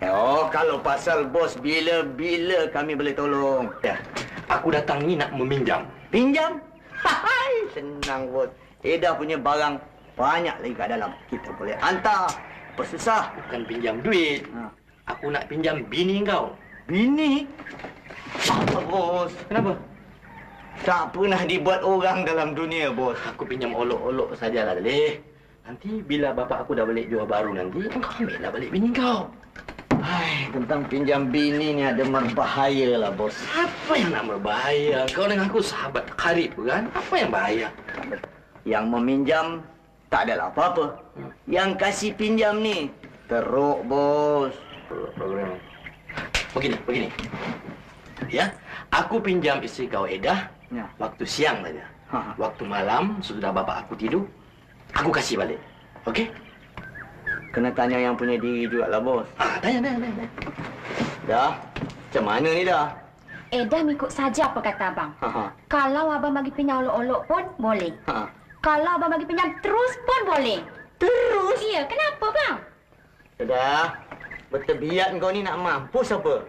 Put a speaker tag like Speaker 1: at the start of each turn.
Speaker 1: Oh, kalau pasal bos, bila-bila kami boleh tolong.
Speaker 2: Ya, aku datang ni nak meminjam.
Speaker 1: Pinjam? Hai, senang bos. Edah punya barang banyak lagi kat dalam. Kita boleh hantar. Apa susah?
Speaker 2: Bukan pinjam duit. Aku nak pinjam bini kau.
Speaker 1: Bini? Apa bos?
Speaker 2: Kenapa?
Speaker 1: Tak pernah dibuat orang dalam dunia, bos.
Speaker 2: Aku pinjam olok-olok sajalah, Dalih. Nanti bila bapak aku dah balik jual baru nanti, kau ambillah balik bini kau.
Speaker 1: Hai, tentang pinjam bini ni ada berbahaya lah, bos.
Speaker 2: Apa yang nak berbahaya? Kau dengan aku sahabat karib kan? Apa yang bahaya?
Speaker 1: Yang meminjam tak adalah apa-apa. Yang kasih pinjam ni teruk, bos.
Speaker 2: Program. Begini. Ya, aku pinjam isteri kau Edah
Speaker 1: Ya.
Speaker 2: waktu siang saja.
Speaker 1: Ha.
Speaker 2: Waktu malam sudah bapak aku tidur, aku kasih balik. Okey?
Speaker 1: Kena tanya yang punya diri juga lah, bos.
Speaker 2: Tanya.
Speaker 1: Dah? Macam mana ni dah?
Speaker 3: Dah mengikut saja apa kata abang.
Speaker 1: Ha.
Speaker 3: Kalau abang bagi pinjam olok-olok pun boleh.
Speaker 1: Ha.
Speaker 3: Kalau abang bagi pinjam terus pun boleh.
Speaker 1: Terus?
Speaker 3: Ya, kenapa bang?
Speaker 1: Dah. Bertebiat kau ni nak mampus apa?